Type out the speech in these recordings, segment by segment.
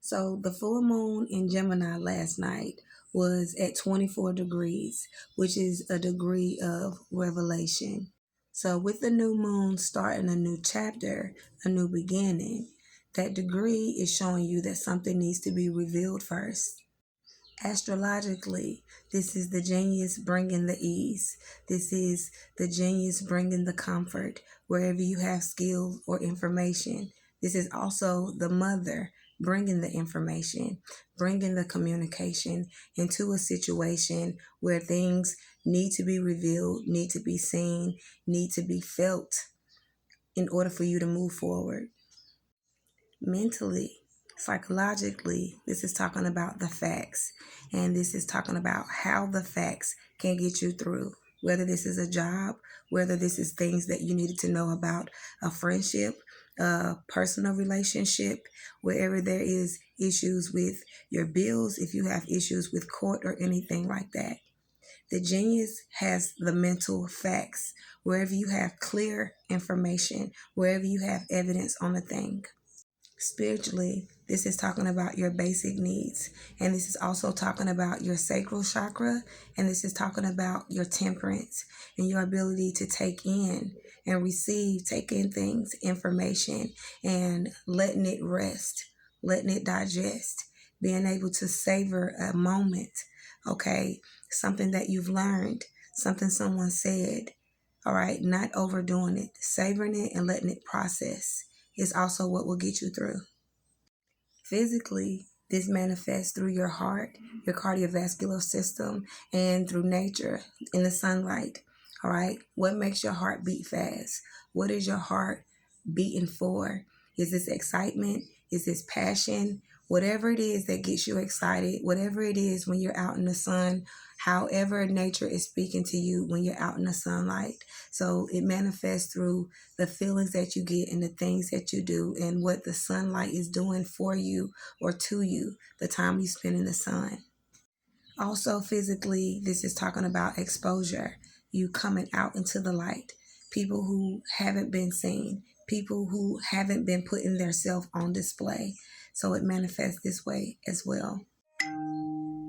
So the full moon in Gemini last night was at 24 degrees, which is a degree of revelation. So with the new moon starting a new chapter, a new beginning, that degree is showing you that something needs to be revealed first. Astrologically, this is the genius bringing the ease. This is the genius bringing the comfort wherever you have skills or information. This is also the mother bringing the information, bringing the communication into a situation where things need to be revealed, need to be seen, need to be felt in order for you to move forward. Mentally, psychologically, this is talking about the facts, and this is talking about how the facts can get you through. Whether this is a job, whether this is things that you needed to know about a friendship, a personal relationship, wherever there is issues with your bills, if you have issues with court or anything like that. The genius has the mental facts. Wherever you have clear information, wherever you have evidence on a thing. Spiritually, this is talking about your basic needs, and this is also talking about your sacral chakra, and this is talking about your temperance and your ability to take in and receive, take in things, information, and letting it rest, letting it digest, being able to savor a moment, okay, something that you've learned, something someone said, all right, not overdoing it, savoring it and letting it process is also what will get you through. Physically, this manifests through your heart, your cardiovascular system, and through nature in the sunlight. All right. What makes your heart beat fast? What is your heart beating for? Is this excitement? Is this passion? Whatever it is that gets you excited, whatever it is when you're out in the sun, however nature is speaking to you when you're out in the sunlight. So it manifests through the feelings that you get and the things that you do and what the sunlight is doing for you or to you the time you spend in the sun. Also, physically, this is talking about exposure, you coming out into the light, people who haven't been seen, people who haven't been putting their self on display. So it manifests this way as well.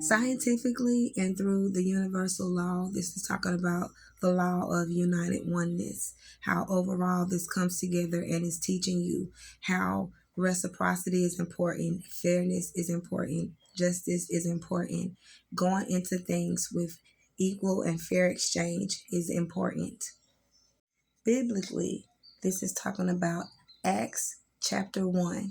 Scientifically and through the universal law, this is talking about the law of united oneness, how overall this comes together and is teaching you how reciprocity is important, fairness is important, justice is important, going into things with equal and fair exchange is important. Biblically, this is talking about Acts chapter 1.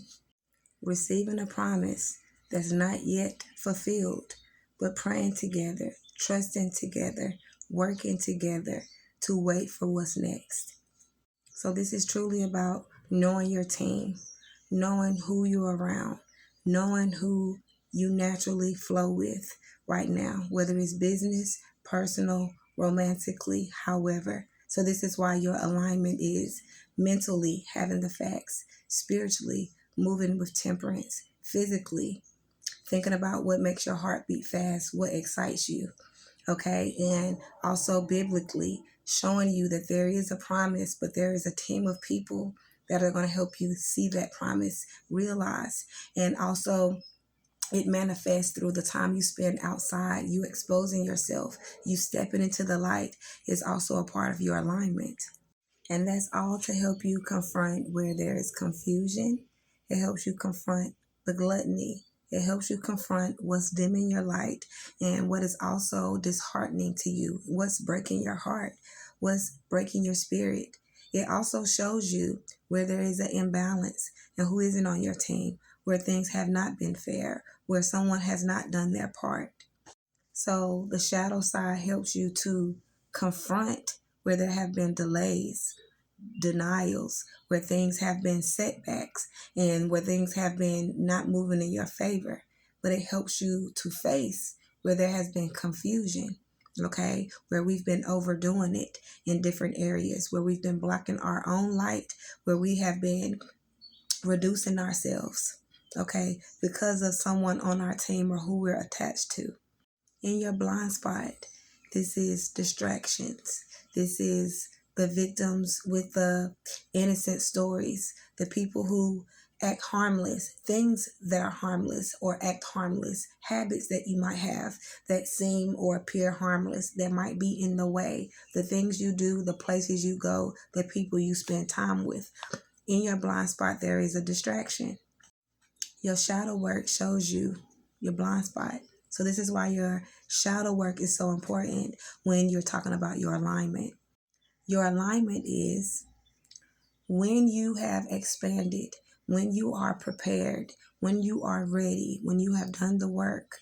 Receiving a promise that's not yet fulfilled, but praying together, trusting together, working together to wait for what's next. So this is truly about knowing your team, knowing who you're around, knowing who you naturally flow with right now, whether it's business, personal, romantically, however. So this is why your alignment is mentally having the facts, spiritually moving with temperance, physically thinking about what makes your heart beat fast, what excites you, okay? And also biblically showing you that there is a promise, but there is a team of people that are going to help you see that promise realized. And also it manifests through the time you spend outside, you exposing yourself, you stepping into the light is also a part of your alignment. And that's all to help you confront where there is confusion. It helps you confront the gluttony. It helps you confront what's dimming your light and what is also disheartening to you, what's breaking your heart, what's breaking your spirit. It also shows you where there is an imbalance and who isn't on your team, where things have not been fair, where someone has not done their part. So the shadow side helps you to confront where there have been delays, denials, where things have been setbacks and where things have been not moving in your favor. But it helps you to face where there has been confusion, okay, where we've been overdoing it in different areas, where we've been blocking our own light, where we have been reducing ourselves, okay, because of someone on our team or who we're attached to. In your blind spot, this is distractions. This is the victims with the innocent stories, the people who act harmless, things that are harmless or act harmless, habits that you might have that seem or appear harmless, that might be in the way, the things you do, the places you go, the people you spend time with. In your blind spot, there is a distraction. Your shadow work shows you your blind spot. So this is why your shadow work is so important when you're talking about your alignment. Your alignment is when you have expanded, when you are prepared, when you are ready, when you have done the work.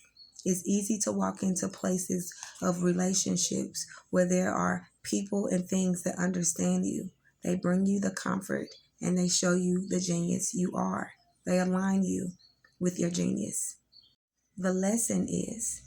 It's easy to walk into places of relationships where there are people and things that understand you. They bring you the comfort and they show you the genius you are. They align you with your genius. The lesson is,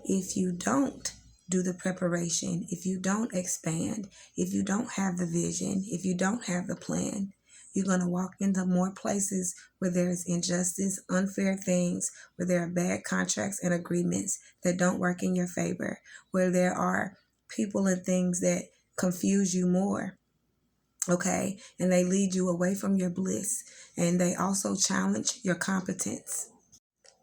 if you don't do the preparation, if you don't expand, if you don't have the vision, if you don't have the plan, you're going to walk into more places where there's injustice, unfair things, where there are bad contracts and agreements that don't work in your favor, where there are people and things that confuse you more. Okay, and they lead you away from your bliss, and they also challenge your competence.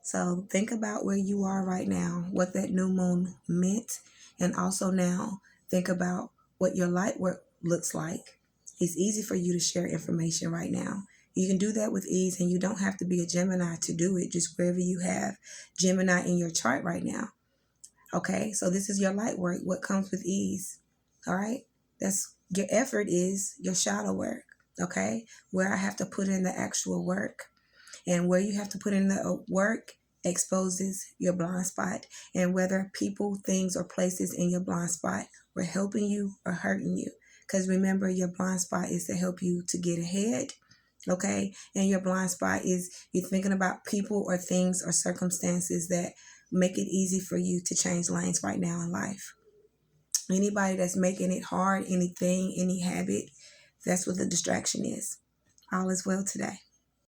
So think about where you are right now, what that new moon meant, and also now think about what your light work looks like. It's easy for you to share information right now. You can do that with ease, and you don't have to be a Gemini to do it, just wherever you have Gemini in your chart right now. Okay, so this is your light work, what comes with ease. All right, that's your effort is your shadow work. Okay, where I have to put in the actual work. And where you have to put in the work exposes your blind spot. And whether people, things, or places in your blind spot were helping you or hurting you. Because remember, your blind spot is to help you to get ahead. Okay? And your blind spot is you're thinking about people or things or circumstances that make it easy for you to change lanes right now in life. Anybody that's making it hard, anything, any habit, that's what the distraction is. All is well today.